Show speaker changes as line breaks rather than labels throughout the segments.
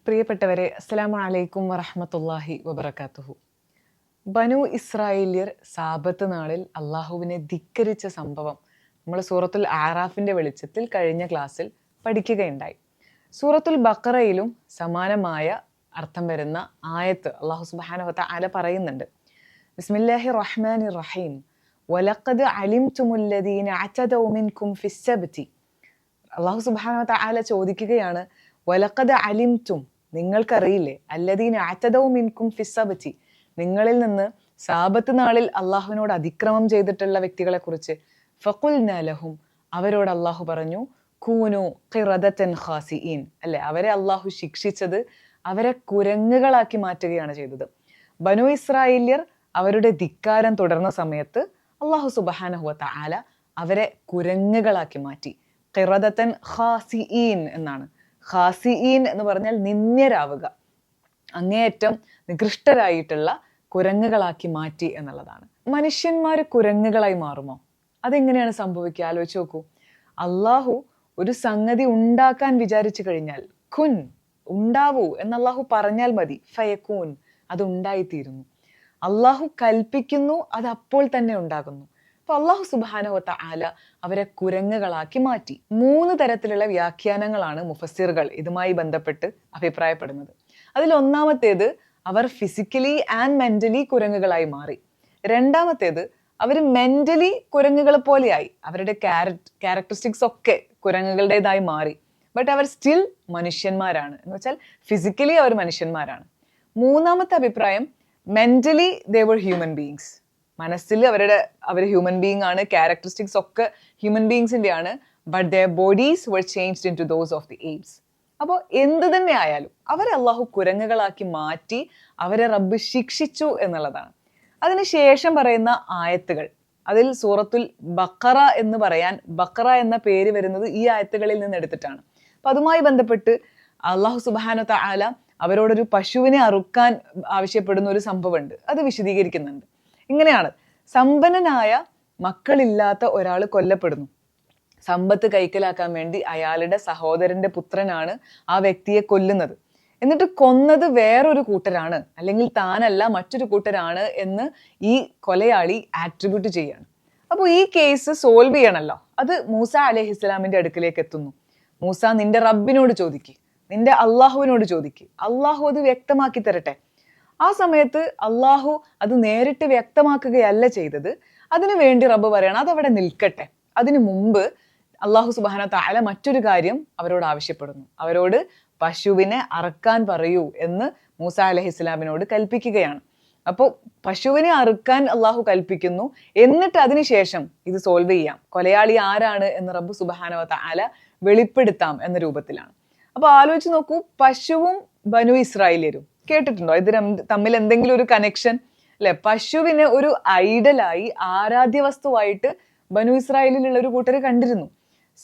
പ്രിയപ്പെട്ടവരെ, അസ്സലാമു അലൈക്കും വറഹ്മത്തുള്ളാഹി വബറകാതുഹു. ബനു ഇസ്രായേല്യർ സാബത്ത് നാളിൽ അള്ളാഹുവിനെ ധിക്കരിച്ച സംഭവം നമ്മൾ സൂറത്തുൽ ആറാഫിന്റെ വെളിച്ചത്തിൽ കഴിഞ്ഞ ക്ലാസ്സിൽ പഠിക്കുകയുണ്ടായി. സൂറത്തുൽ ബഖറയിലും സമാനമായ അർത്ഥം വരുന്ന ആയത്ത് അള്ളാഹു സുബ്ഹാനഹു വതആല പറയുന്നുണ്ട്. ബിസ്മില്ലാഹിർ റഹ്മാനിർ റഹീം. വലഖദ് അലിംതുമുല്ലദീന അതദൗ മിൻകും ഫിസ്സബ്തി. അള്ളാഹു സുബ്ഹാനഹു വതആല ചോദിക്കുകയാണ്, വലഖദ് അലിംതും, നിങ്ങൾക്കറിയില്ലേ, അല്ലദീന അതദൗ മിൻകും ഫിസ്സബ്തി, നിങ്ങളിൽ നിന്ന് സാബത്ത് നാളിൽ അള്ളാഹുവിനോട് അതിക്രമം ചെയ്തിട്ടുള്ള വ്യക്തികളെ കുറിച്ച്. ഫഖുൽനാ ലഹും, അവരോട് അള്ളാഹു പറഞ്ഞു, കൂനു ഖിറദതൻ ഖാസിഈൻ, അല്ലെ, അവരെ അള്ളാഹു ശിക്ഷിച്ചത് അവരെ കുരങ്ങുകളാക്കി മാറ്റുകയാണ് ചെയ്തത്. ബനു ഇസ്രായേല്യർ അവരുടെ ധിക്കാരം തുടർന്ന സമയത്ത് അള്ളാഹു സുബ്ഹാനഹു വതആല അവരെ കുരങ്ങുകളാക്കി മാറ്റി. ഖിറദതൻ ഖാസിഈൻ എന്നാണ്. ഖാസിഈൻ എന്ന് പറഞ്ഞാൽ നിന്ദ്യരാവുക, അങ്ങേയറ്റം നികൃഷ്ടരായിട്ടുള്ള കുരങ്ങുകളാക്കി മാറ്റി എന്നുള്ളതാണ്. മനുഷ്യന്മാർ കുരങ്ങുകളായി മാറുമോ? അതെങ്ങനെയാണ് സംഭവിക്കുക? ആലോചിച്ച് നോക്കൂ. അള്ളാഹു ഒരു സംഗതി ഉണ്ടാക്കാൻ വിചാരിച്ചു കഴിഞ്ഞാൽ, കുൻ, ഉണ്ടാവൂ എന്ന് അള്ളാഹു പറഞ്ഞാൽ മതി, ഫയക്കൂൻ, അത് ഉണ്ടായിത്തീരുന്നു. അള്ളാഹു കൽപ്പിക്കുന്നു, അത് അപ്പോൾ തന്നെ ഉണ്ടാകുന്നു. അപ്പൊ അള്ളാഹു സുബ്ഹാനഹു വതആല അവരെ കുരങ്ങുകളാക്കി മാറ്റി. 3 തരത്തിലുള്ള വ്യാഖ്യാനങ്ങളാണ് മുഫസ്സിറുകൾ ഇതുമായി ബന്ധപ്പെട്ട് അഭിപ്രായപ്പെടുന്നത്. അതിൽ ഒന്നാമത്തേത്, അവർ ഫിസിക്കലി ആൻഡ് മെന്റലി കുരങ്ങുകളായി മാറി. രണ്ടാമത്തേത്, അവർ മെന്റലി കുരങ്ങുകളെ പോലെയായി, അവരുടെ ക്യാരക്ടറിസ്റ്റിക്സ് ഒക്കെ കുരങ്ങുകളുടേതായി മാറി. ബട്ട് അവർ സ്റ്റിൽ മനുഷ്യന്മാരാണ്, എന്ന് വെച്ചാൽ ഫിസിക്കലി അവർ മനുഷ്യന്മാരാണ്. മൂന്നാമത്തെ അഭിപ്രായം, mentally they were human beings, മനസ്സിൽ അവർ ഹ്യൂമൻ ബീയിങ് ആണ്, ക്യാരക്ടറിസ്റ്റിക്സ് ഒക്കെ ഹ്യൂമൻ ബീയിങ്സിന്റെ ആണ്, but their bodies were changed into those of the apes. അപ്പോൾ എന്ത് തന്നെ ആയാലും അവരെ അള്ളാഹു കുരങ്ങുകളാക്കി മാറ്റി, അവരെ റബ്ബ് ശിക്ഷിച്ചു എന്നുള്ളതാണ്. അതിനുശേഷം പറയുന്ന ആയത്തുകൾ, അതിൽ സൂറത്തുൽ ബഖറ എന്ന് പറയാൻ ബഖറ എന്ന പേര് വരുന്നത് ഈ ആയത്തുകളിൽ നിന്ന് എടുത്തിട്ടാണ്. അപ്പൊ അതുമായി ബന്ധപ്പെട്ട് അള്ളാഹു സുബ്ഹാനഹു വതആല അവരോടൊരു പശുവിനെ അറുക്കാൻ ആവശ്യപ്പെടുന്ന ഒരു സംഭവമുണ്ട്. അത് വിശദീകരിക്കുന്നുണ്ട്. ഇങ്ങനെയാണ്, സമ്പന്നനായ മക്കളില്ലാത്ത ഒരാൾ കൊല്ലപ്പെടുന്നു. സമ്പത്ത് കൈക്കലാക്കാൻ വേണ്ടി അയാളുടെ സഹോദരന്റെ പുത്രനാണ് ആ വ്യക്തിയെ കൊല്ലുന്നത്. എന്നിട്ട് കൊന്നത് വേറൊരു കൂട്ടരാണ്, അല്ലെങ്കിൽ താനല്ല മറ്റൊരു കൂട്ടരാണ് എന്ന് ഈ കൊലയാളി ആട്രിബ്യൂട്ട് ചെയ്യാണ്. അപ്പോൾ ഈ കേസ് സോൾവ് ചെയ്യണമല്ലോ. അത് മൂസ അലൈഹിസ്സലാമിന്റെ അടുക്കിലേക്ക് എത്തുന്നു. മൂസ, നിന്റെ റബ്ബിനോട് ചോദിക്ക്, നിന്റെ അള്ളാഹുവിനോട് ചോദിക്ക്, അള്ളാഹു അത് വ്യക്തമാക്കി തരട്ടെ. ആ സമയത്ത് അള്ളാഹു അത് നേരിട്ട് വ്യക്തമാക്കുകയല്ല ചെയ്തത്. അതിനു വേണ്ടി റബ്ബ് പറയണം, അതവിടെ നിൽക്കട്ടെ. അതിനു മുമ്പ് അള്ളാഹു സുബ്ഹാനഹു വതആല മറ്റൊരു കാര്യം അവരോട് ആവശ്യപ്പെടുന്നു. അവരോട് പശുവിനെ അറുക്കാൻ പറയൂ എന്ന് മൂസ അലൈഹിസ്സലാമിനോട് കൽപ്പിക്കുകയാണ്. അപ്പോൾ പശുവിനെ അറുക്കാൻ അള്ളാഹു കൽപ്പിക്കുന്നു. എന്നിട്ട് അതിനുശേഷം ഇത് സോൾവ് ചെയ്യാം, കൊലയാളി ആരാണ് എന്ന് റബ്ബ് സുബ്ഹാനഹു വതആല വെളിപ്പെടുത്താം എന്ന രൂപത്തിലാണ്. അപ്പൊ ആലോചിച്ച് നോക്കൂ, പശുവും ബനു ഇസ്രായേല്യരും കേട്ടിട്ടുണ്ടോ? ഇത് തമ്മിൽ എന്തെങ്കിലും ഒരു കണക്ഷൻ അല്ലെ? പശുവിനെ ഒരു ഐഡലായി, ആരാധ്യ വസ്തുവായിട്ട് ബനു ഇസ്രായേലിലുള്ള ഒരു കൂട്ടർ കണ്ടിരുന്നു.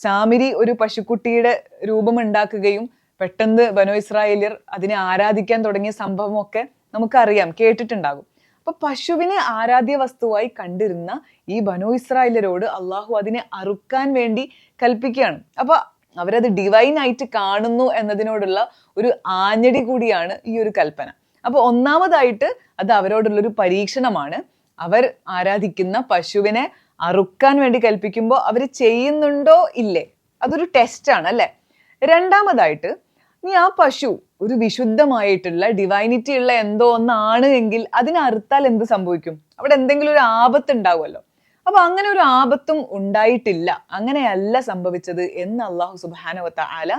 സാമിരി ഒരു പശുക്കുട്ടിയുടെ രൂപം ഉണ്ടാക്കുകയും പെട്ടെന്ന് ബനു ഇസ്രായേല്യർ അതിനെ ആരാധിക്കാൻ തുടങ്ങിയ സംഭവമൊക്കെ നമുക്കറിയാം, കേട്ടിട്ടുണ്ടാകും. അപ്പൊ പശുവിനെ ആരാധ്യ വസ്തുവായി കണ്ടിരുന്ന ഈ ബനു ഇസ്രായേല്യരോട് അള്ളാഹു അതിനെ അറുക്കാൻ വേണ്ടി കൽപ്പിക്കുകയാണ്. അപ്പൊ അവരത് ഡിവൈൻ ആയിട്ട് കാണുന്നു എന്നതിനോടുള്ള ഒരു ആഞ്ഞടി കൂടിയാണ് ഈ ഒരു കൽപ്പന. അപ്പൊ ഒന്നാമതായിട്ട് അത് അവരോടുള്ളൊരു പരീക്ഷണമാണ്. അവർ ആരാധിക്കുന്ന പശുവിനെ അറുക്കാൻ വേണ്ടി കൽപ്പിക്കുമ്പോൾ അവർ ചെയ്യുന്നുണ്ടോ ഇല്ലേ, അതൊരു ടെസ്റ്റാണ് അല്ലെ. രണ്ടാമതായിട്ട്, നീ ആ പശു ഒരു വിശുദ്ധമായിട്ടുള്ള ഡിവൈനിറ്റി ഉള്ള എന്തോ ഒന്നാണ് എങ്കിൽ അതിനെ അറുത്താൽ എന്ത് സംഭവിക്കും? അവിടെ എന്തെങ്കിലും ഒരു ആപത്ത് ഉണ്ടാവുമല്ലോ. അപ്പൊ അങ്ങനെ ഒരു ആപത്തും ഉണ്ടായിട്ടില്ല, അങ്ങനെയല്ല സംഭവിച്ചത് എന്ന് അള്ളാഹു സുബ്ഹാനഹു വതആല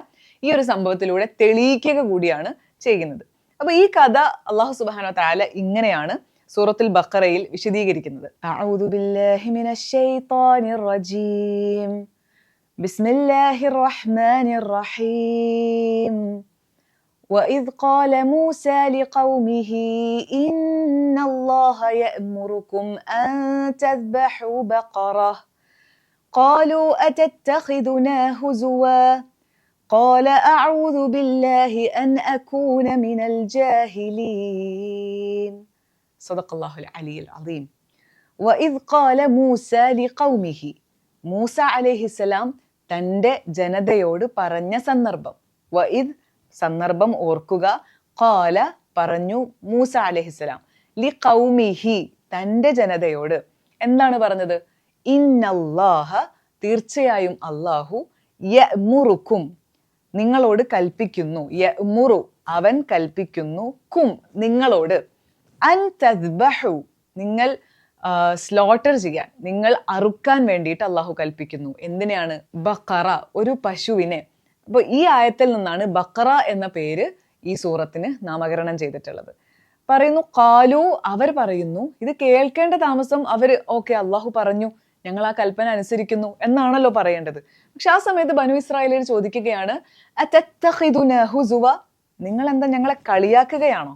ഈ ഒരു സംഭവത്തിലൂടെ തെളിയിക്കുക കൂടിയാണ് ചെയ്യുന്നത്. അപ്പൊ ഈ കഥ അള്ളാഹു സുബ്ഹാനഹു വതആല ഇങ്ങനെയാണ് സൂറത്തുൽ ബഖറയിൽ വിശദീകരിക്കുന്നത്. അഊദു ബില്ലാഹി മിനശ് ശൈത്വാനിർ റജീം. ബിസ്മില്ലാഹിർ റഹ്മാനിർ റഹീം. وإذ قال موسى لقومه إن الله يأمركم أن تذبحوا بقرة قالوا أتتخذنا هزوا قال أعوذ بالله أن أكون من الجاهلين صدق الله العلي العظيم. وإذ قال موسى لقومه, മൂസ അലൈഹിസ്സലാം തൻ്റെ ജനതയോട് പറഞ്ഞ സന്ദർഭം. വഇദ് സന്ദർഭം ഓർക്കുക. ഖാല പറഞ്ഞു മൂസ അലൈഹിസ്സലാം ലി ഖൗമിഹി തന്റെ ജനതയോട് എന്താണ് പറഞ്ഞത്? ഇന്നല്ലാഹ തീർച്ചയായും അല്ലാഹു യഅ്മുറുക്കും നിങ്ങളോട് കൽപ്പിക്കുന്നു. യഅ്മുറു അവൻ കൽപ്പിക്കുന്നു, കും നിങ്ങളോട്, അൻ തദ്ബഹു നിങ്ങൾ സ്ലോട്ടർ ചെയ്യാൻ, നിങ്ങൾ അറുക്കാൻ വേണ്ടിയിട്ട് അള്ളാഹു കൽപ്പിക്കുന്നു. എന്തിനെയാണ്? ബഖറ ഒരു പശുവിനെ. അപ്പോൾ ഈ ആയത്തിൽ നിന്നാണ് ബഖറ എന്ന പേര് ഈ സൂറത്തിന് നാമകരണം ചെയ്തിട്ടുള്ളത്. പറയുന്നു ഖാലു അവർ പറയുന്നു, ഇത് കേൾക്കേണ്ട താമസം അവർ ഓക്കെ അള്ളാഹു പറഞ്ഞു ഞങ്ങൾ ആ കൽപ്പന അനുസരിക്കുന്നു എന്നാണല്ലോ പറയേണ്ടത്. പക്ഷെ ആ സമയത്ത് ബനു ഇസ്രായേലിൽ ചോദിക്കുകയാണ് അതത്തഖിദുന ഹുസുവ നിങ്ങൾ എന്താ ഞങ്ങളെ കളിയാക്കുകയാണോ?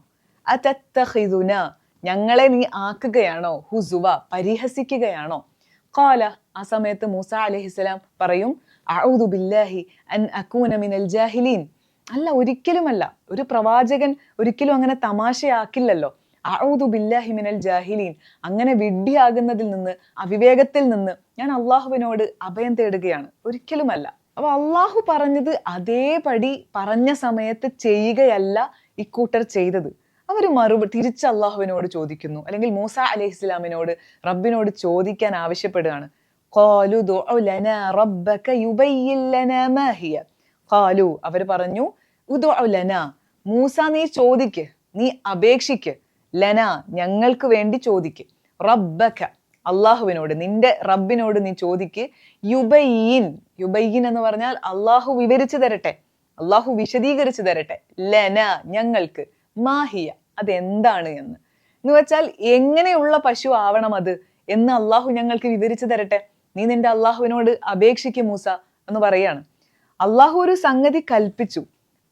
അതത്തഖിദുന ഞങ്ങളെ നീ ആക്കുകയാണോ? ഹുസുവ പരിഹസിക്കുകയാണോ? ഖാല ആ സമയത്ത് മൂസ അലൈഹിസ്സലാം പറയും അഊദു ബില്ലാഹി അൻ അകൂന മിനൽ ജാഹിലീൻ അല്ല, ഒരിക്കലുമല്ല. ഒരു പ്രവാചകൻ ഒരിക്കലും അങ്ങനെ തമാശയാക്കില്ലല്ലോ. അഊദു ബില്ലാഹി മിനൽ ജാഹിലീൻ അങ്ങനെ വിഡ്ഢിയാകുന്നതിൽ നിന്ന്, അവിവേകത്തിൽ നിന്ന് ഞാൻ അള്ളാഹുവിനോട് അഭയം തേടുകയാണ്. ഒരിക്കലുമല്ല. അപ്പൊ അള്ളാഹു പറഞ്ഞത് അതേപടി പറഞ്ഞ സമയത്ത് ചെയ്യുകയല്ല ഇക്കൂട്ടർ ചെയ്തത്. അവർ തിരിച്ച് അള്ളാഹുവിനോട് ചോദിക്കുന്നു, അല്ലെങ്കിൽ മൂസ അലൈഹിസ്സലാമിനോട് റബ്ബിനോട് ചോദിക്കാൻ ആവശ്യപ്പെടുകയാണ്. ഖാലു ദുഉ ലനാ റബ്ബക യുബയ്യിൻ ലനാ മാ ഹിയ. ഖാലു അവർ പറഞ്ഞു ഉദുഉ ലനാ മൂസ നീ ചോദിക്ക്, നീ അപേക്ഷിക്ക്, ലന ഞങ്ങൾക്ക് വേണ്ടി ചോദിക്ക്, റബ്ബക അള്ളാഹുവിനോട് നിന്റെ റബ്ബിനോട് നീ ചോദിക്ക്, യുബയ്യിൻ യുബയ്യിൻ എന്ന് പറഞ്ഞാൽ അള്ളാഹു വിവരിച്ചു തരട്ടെ, അള്ളാഹു വിശദീകരിച്ചു തരട്ടെ, ലന ഞങ്ങൾക്ക്, മാഹിയ അതെന്താണ് എന്ന് വെച്ചാൽ എങ്ങനെയുള്ള പശു ആവണം അത് എന്ന് അള്ളാഹു ഞങ്ങൾക്ക് വിവരിച്ചു തരട്ടെ, നീ നിന്റെ അള്ളാഹുവിനോട് അപേക്ഷിക്കും മൂസ എന്ന് പറയാണ്. അള്ളാഹു ഒരു സംഗതി കൽപ്പിച്ചു,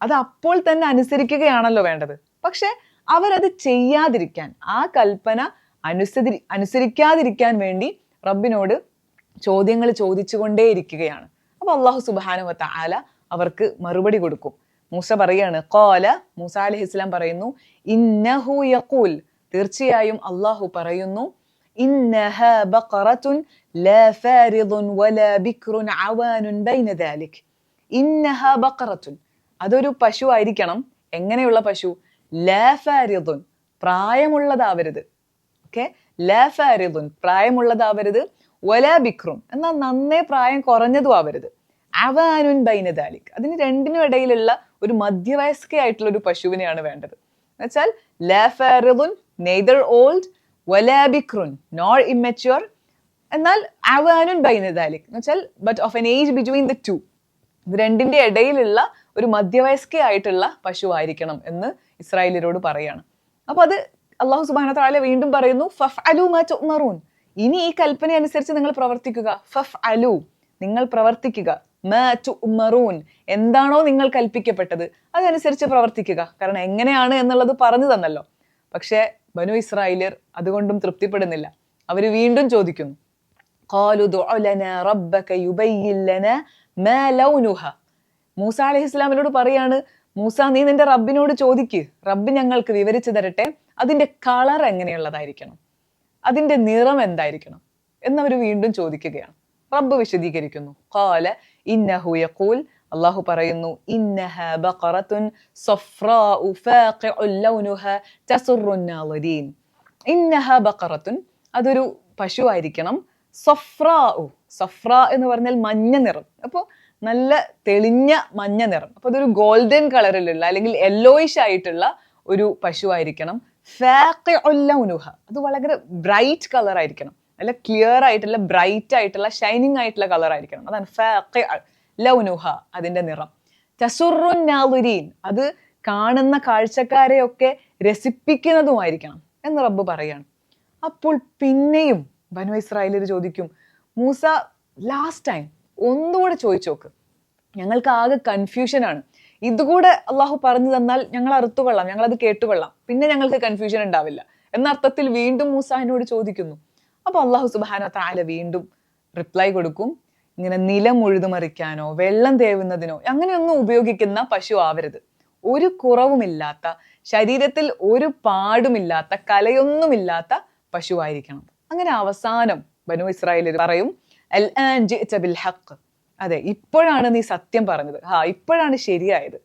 അത് അപ്പോൾ തന്നെ അനുസരിക്കുകയാണല്ലോ വേണ്ടത്. പക്ഷെ അവരത് ചെയ്യാതിരിക്കാൻ, ആ കൽപ്പന അനുസരിക്കാതിരിക്കാൻ വേണ്ടി റബ്ബിനോട് ചോദ്യങ്ങൾ ചോദിച്ചുകൊണ്ടേയിരിക്കുകയാണ്. അപ്പൊ അള്ളാഹു സുബ്ഹാനഹു വ തആല അവർക്ക് മറുപടി കൊടുക്കും. മൂസ പറയാണ് ഖാല മൂസ അലൈഹിസ്സലാം പറയുന്നു ഇന്നഹു യഖൂൽ തീർച്ചയായും അള്ളാഹു പറയുന്നു ഇന്നഹാ ബഖറത്തുൻ ലാ ഫാരിദുൻ വലാ ബിക്റുൻ അവാനുൻ ബൈന ദാലിക്. ഇന്നഹാ ബഖറത്തുൻ അതൊരു പശു ആയിരിക്കണം. എങ്ങനെയുള്ള പശു? ലാ ഫാരിദുൻ പ്രായമുള്ളതാവരുത്. ഓക്കെ, ലാ ഫാരിദുൻ പ്രായമുള്ളതാവരുത്, വലാ ബിക്റുൻ എന്നാൽ നന്നേ പ്രായം കുറഞ്ഞതും ആവരുത്, അവാനുൻ ബൈന ദാലിക് അതിന് രണ്ടിനും ഇടയിലുള്ള ഒരു മധ്യവയസ്കയായിട്ടുള്ള ഒരു പശുവിനെയാണ് വേണ്ടത്. എന്നുവെച്ചാൽ ലാ ഫാരിദുൻ നെയ്തർ ഓൾഡ്, വലാ ബിക്റുൻ നോർ ഇമ്മച്യൂർ, എന്നാൽ അവാനുൻ ബൈന ദാലിക് എന്ന് വെച്ചാൽ but of N age between the two. ഇത് രണ്ടിന്റെ ഇടയിലുള്ള ഒരു മധ്യവയസ്കയായിട്ടുള്ള പശു ആയിരിക്കണം എന്ന് ഇസ്രായേലിയരോട് പറയാണ്. അപ്പൊ അത് അള്ളാഹു സുബ്ഹാനഹു വ തആല വീണ്ടും പറയുന്നു ഫഫ്അലു മാ തുഅ്മറൂൻ ഇനി ഈ കൽപ്പന അനുസരിച്ച് നിങ്ങൾ പ്രവർത്തിക്കുക. ഫഫ്അലു നിങ്ങൾ പ്രവർത്തിക്കുക, മാ തുഅ്മറൂൻ എന്താണോ നിങ്ങൾ കൽപ്പിക്കപ്പെട്ടത് അതനുസരിച്ച് പ്രവർത്തിക്കുക. കാരണം എങ്ങനെയാണ് എന്നുള്ളത് പറഞ്ഞു തന്നല്ലോ. പക്ഷെ ബനു ഇസ്രായേലിയർ അതുകൊണ്ടും തൃപ്തിപ്പെടുന്നില്ല. അവര് വീണ്ടും ചോദിക്കുന്നു ഖാലു ദുഉ ലനാ റബ്ബക യുബയ്യിൻ ലനാ മാ ലൗനുഹ. മൂസ അലൈഹിസ്സലാമിനോട് പറയാണ് മൂസ നീ നിന്റെ റബ്ബിനോട് ചോദിക്ക്, റബ്ബ് ഞങ്ങൾക്ക് വിവരിച്ചു തരട്ടെ അതിന്റെ കളർ എങ്ങനെയുള്ളതായിരിക്കണം, അതിന്റെ നിറം എന്തായിരിക്കണം എന്നവർ വീണ്ടും ചോദിക്കുകയാണ്. റബ്ബ് വിശദീകരിക്കുന്നു ഖാല ഇന്നഹു യഖൂൽ അല്ലാഹു പറയുന്നു ഇന്നഹാ ബഖറത്തുൻ സഫ്റാഉ ഫാഖിഉ ലൗനുഹ തസുറുൻ നാളിരീൻ. ഇന്നഹാ ബഖറത്തുൻ അതൊരു പശു ആയിരിക്കണം. സഫ്റാഉ സഫ്രാ എന്ന് പറഞ്ഞാൽ മഞ്ഞ നിറം. അപ്പോൾ നല്ല തെളിഞ്ഞ മഞ്ഞ നിറം. അപ്പൊ അതൊരു ഗോൾഡൻ കളറിലുള്ള അല്ലെങ്കിൽ യെല്ലോയിഷ് ആയിട്ടുള്ള ഒരു പശു ആയിരിക്കണം. ഫാഖിഉ ലൗനുഹ അത് വളരെ ബ്രൈറ്റ് കളർ ആയിരിക്കണം, നല്ല ക്ലിയർ ആയിട്ടുള്ള ബ്രൈറ്റ് ആയിട്ടുള്ള ഷൈനിങ് ആയിട്ടുള്ള കളർ ആയിരിക്കണം. അതാണ് ഫാഖിഉ ലൗനുഹ അതിന്റെ നിറം. തസുറുൻ നാളിരീൻ അത് കാണുന്ന കാഴ്ചക്കാരെയൊക്കെ രസിപ്പിക്കുന്നതുമായിരിക്കണം എന്ന് റബ്ബ് പറയാണ്. അപ്പോൾ പിന്നെയും ബനു ഇസ്രായേലിയർ ചോദിക്കും മൂസ ലാസ്റ്റ് ടൈം ഒന്നുകൂടെ ചോദിച്ചു നോക്ക്, ഞങ്ങൾക്ക് ആകെ കൺഫ്യൂഷനാണ്, ഇതുകൂടെ അള്ളാഹു പറഞ്ഞു തന്നാൽ ഞങ്ങൾ അറുത്തുകൊള്ളാം, ഞങ്ങൾ അത് കേട്ടുകൊള്ളാം, പിന്നെ ഞങ്ങൾക്ക് കൺഫ്യൂഷൻ ഉണ്ടാവില്ല എന്ന അർത്ഥത്തിൽ വീണ്ടും മൂസ എന്നോട് ചോദിക്കുന്നു. അപ്പൊ അള്ളാഹു സുബ്ഹാനഹു വ തആല വീണ്ടും റിപ്ലൈ കൊടുക്കും ഇങ്ങനെ നിലം ഉഴുതുമറിക്കാനോ വെള്ളം തേവുന്നതിനോ അങ്ങനെയൊന്നും ഉപയോഗിക്കുന്ന പശു ആവരുത്, ഒരു കുറവുമില്ലാത്ത ശരീരത്തിൽ ഒരു പാടുമില്ലാത്ത കലയൊന്നുമില്ലാത്ത പശുവായിരിക്കണം. അങ്ങനെ അവസാനം ബനു ഇസ്രായേലിൽ പറയും അൽ ആൻ ജിഅത ബിൽ ഹഖ് അതെ ഇപ്പോഴാണ് നീ സത്യം പറഞ്ഞത്, ഇപ്പോഴാണ് ശരിയായത്.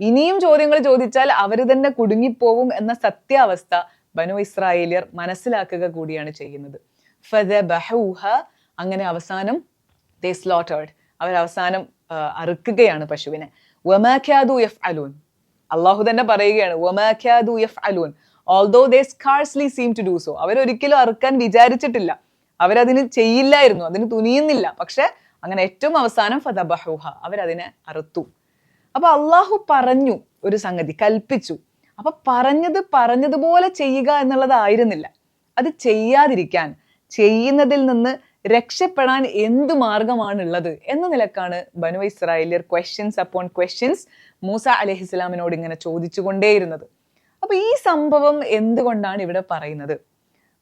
ഇനിയും ചോദ്യങ്ങൾ ചോദിച്ചാൽ അവർ തന്നെ കുടുങ്ങിപ്പോവും എന്ന സത്യാവസ്ഥ ബനു ഇസ്രായേലിയർ മനസ്സിലാക്കുക കൂടിയാണ് ചെയ്യുന്നത്. ഫദബഹൂഹ, അങ്ങനെ അവസാനം they slaughtered, അവർ അവസാനം അറുക്കുകയാണ് പശുവിനെ. വമാ കാദു യഫ്അലൂൻ, അള്ളാഹു തന്നെ പറയുകയാണ് വമാ കാദു യഫ്അലൂൻ although they scarcely seem to do so, അവരൊരിക്കലും അറുക്കാൻ വിചാരിച്ചിട്ടില്ല, അവരതിന് ചെയ്യില്ലായിരുന്നു, അതിന് തുനിയുന്നില്ല. പക്ഷെ അങ്ങനെ ഏറ്റവും അവസാനം ഫദബഹൂഹ, അവരതിനെ അറുത്തു. അപ്പൊ അള്ളാഹു പറഞ്ഞു ഒരു സംഗതി, കൽപ്പിച്ചു. അപ്പൊ പറഞ്ഞതുപോലെ ചെയ്യുക എന്നുള്ളതായിരുന്നില്ല, അത് ചെയ്യാതിരിക്കാൻ, ചെയ്യുന്നതിൽ നിന്ന് രക്ഷപ്പെടാൻ എന്തു മാർഗമാണുള്ളത് എന്ന നിലക്കാണ് ബനു ഇസ്രായേലിയർ ക്വസ്റ്റ്യൻസ് അപ്പോൺ ക്വസ്റ്റ്യൻസ് മൂസ അലൈഹിസ്സലാമിനോട് ഇങ്ങനെ ചോദിച്ചുകൊണ്ടേയിരുന്നത്. അപ്പൊ ഈ സംഭവം എന്തുകൊണ്ടാണ് ഇവിടെ പറയുന്നത്?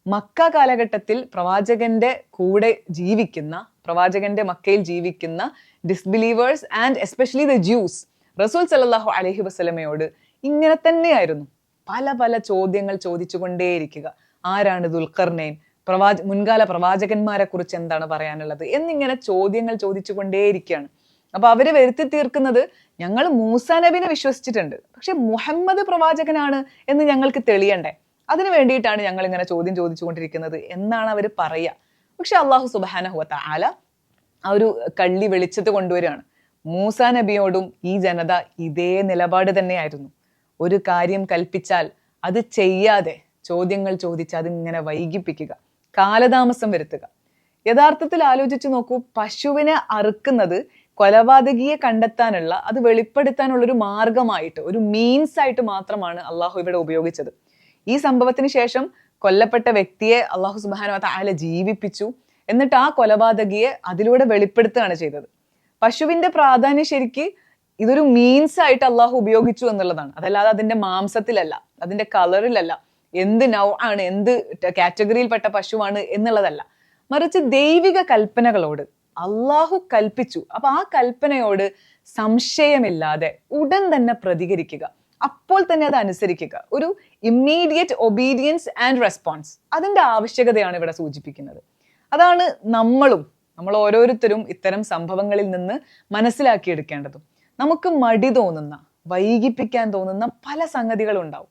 മക്ക കാലഘട്ടത്തിൽ പ്രവാചകന്റെ കൂടെ ജീവിക്കുന്ന, പ്രവാചകന്റെ മക്കയിൽ ജീവിക്കുന്ന disbelievers and especially the juice റസൂൽ സല്ലല്ലാഹു അലൈഹി വസല്ലമയോട് ഇങ്ങനെ തന്നെയായിരുന്നു പല പല ചോദ്യങ്ങൾ ചോദിച്ചുകൊണ്ടേയിരിക്കുക. ആരാണ് ദുൽഖർനൈൻ, മുൻകാല പ്രവാചകന്മാരെ കുറിച്ച് എന്താണ് പറയാനുള്ളത് എന്നിങ്ങനെ ചോദ്യങ്ങൾ ചോദിച്ചുകൊണ്ടേയിരിക്കുകയാണ്. അപ്പൊ അവര് വരുത്തി തീർക്കുന്നത്, ഞങ്ങൾ മൂസ നബിനെ വിശ്വസിച്ചിട്ടുണ്ട്, പക്ഷെ മുഹമ്മദ് പ്രവാചകനാണ് എന്ന് ഞങ്ങൾക്ക് തെളിയണ്ടേ, അതിനു വേണ്ടിയിട്ടാണ് ഞങ്ങൾ ഇങ്ങനെ ചോദ്യം ചോദിച്ചുകൊണ്ടിരിക്കുന്നത് എന്നാണ് അവർ പറയുക. പക്ഷെ അള്ളാഹു സുബ്ഹാനഹു വ തആല ആ ഒരു കള്ളി വെളിച്ചത്ത് കൊണ്ടുവരികയാണ്. മൂസ നബിയോടും ഈ ജനത ഇതേ നിലപാട് തന്നെയായിരുന്നു. ഒരു കാര്യം കൽപ്പിച്ചാൽ അത് ചെയ്യാതെ ചോദ്യങ്ങൾ ചോദിച്ച് അതിങ്ങനെ വൈകിപ്പിക്കുക, കാലതാമസം വരുത്തുക. യഥാർത്ഥത്തിൽ ആലോചിച്ച് നോക്കൂ, പശുവിനെ അറുക്കുന്നത് കൊലപാതകിയെ കണ്ടെത്താനുള്ള, അത് വെളിപ്പെടുത്താനുള്ള ഒരു മാർഗമായിട്ട്, ഒരു മീൻസ് ആയിട്ട് മാത്രമാണ് അള്ളാഹു ഇവിടെ ഉപയോഗിച്ചത്. ഈ സംഭവത്തിന് ശേഷം കൊല്ലപ്പെട്ട വ്യക്തിയെ അള്ളാഹു സുബ്ഹാനഹു വ തആല ജീവിപ്പിച്ചു. എന്നിട്ട് ആ കൊലപാതകിയെ അതിലൂടെ വെളിപ്പെടുത്തുകയാണ് ചെയ്തത്. പശുവിന്റെ പ്രാധാന്യം ശരിക്ക് ഇതൊരു മീൻസ് ആയിട്ട് അള്ളാഹു ഉപയോഗിച്ചു എന്നുള്ളതാണ്, അതല്ലാതെ അതിന്റെ മാംസത്തിലല്ല, അതിന്റെ കളറിലല്ല, എന്ത് നൗ ആണ്, എന്ത് കാറ്റഗറിയിൽപ്പെട്ട പശുവാണ് എന്നുള്ളതല്ല. മറിച്ച് ദൈവിക കൽപ്പനകളോട് അള്ളാഹു കൽപ്പിച്ചു. അപ്പൊ ആ കൽപ്പനയോട് സംശയമില്ലാതെ ഉടൻ തന്നെ പ്രതികരിക്കുക, അപ്പോൾ തന്നെ അത് അനുസരിക്കുക. ഒരു ഇമ്മീഡിയറ്റ് ഒബീഡിയൻസ് ആൻഡ് റെസ്പോൺസ്, അതിന്റെ ആവശ്യകതയാണ് ഇവിടെ സൂചിപ്പിക്കുന്നത്. അതാണ് നമ്മൾ ഓരോരുത്തരും ഇത്തരം സംഭവങ്ങളിൽ നിന്ന് മനസ്സിലാക്കിയെടുക്കേണ്ടതും. നമുക്ക് മടി തോന്നുന്ന, വൈകിപ്പിക്കാൻ തോന്നുന്ന പല സംഗതികളും ഉണ്ടാവും.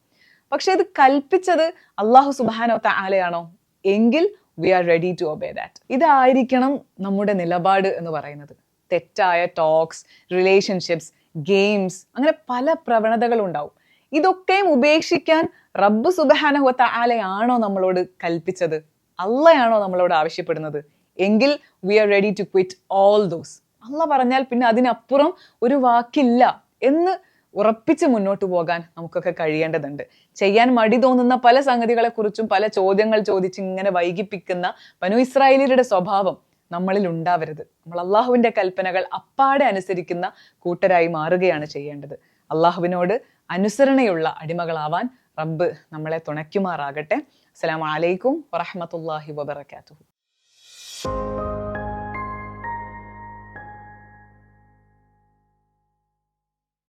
പക്ഷെ ഇത് കൽപ്പിച്ചത് അള്ളാഹു സുബ്ഹാനഹു വ തആലയാണോ എങ്കിൽ we are ready to obey that. ഇതായിരിക്കണം നമ്മുടെ നിലപാട് എന്ന് പറയുന്നത്. തെറ്റായ ടോക്സ്, റിലേഷൻഷിപ്സ്, ഗെയിംസ്, അങ്ങനെ പല പ്രവണതകളും ഉണ്ടാവും. ഇതൊക്കെയും ഉപേക്ഷിക്കാൻ റബ്ബ് സുബ്ഹാനഹു വ തആലയാണോ നമ്മളോട് കൽപ്പിച്ചത്, അള്ളയാണോ നമ്മളോട് ആവശ്യപ്പെടുന്നത് എങ്കിൽ we are ready to quit all those. അള്ള പറഞ്ഞാൽ പിന്നെ അതിനപ്പുറം ഒരു വാക്കില്ല എന്ന് ഉറപ്പിച്ച് മുന്നോട്ട് പോകാൻ നമുക്കൊക്കെ കഴിയേണ്ടതുണ്ട്. ചെയ്യാൻ മടി തോന്നുന്ന പല സംഗതികളെ കുറിച്ചും പല ചോദ്യങ്ങൾ ചോദിച്ച് ഇങ്ങനെ വൈകിപ്പിക്കുന്ന ബനു ഇസ്രായേലിയരുടെ സ്വഭാവം നമ്മളിൽ ഉണ്ടാവരുത്. നമ്മൾ അള്ളാഹുവിന്റെ കൽപ്പനകൾ അപ്പാടെ അനുസരിക്കുന്ന കൂട്ടരായി മാറുകയാണ് ചെയ്യേണ്ടത്. അള്ളാഹുവിനോട് അനുസരണയുള്ള അടിമകളാവാൻ റബ്ബ് നമ്മളെ തുണയ്ക്കുമാറാകട്ടെ. അസ്സലാമു അലൈക്കും വറഹ്മത്തുള്ളാഹി വബറകാതുഹു.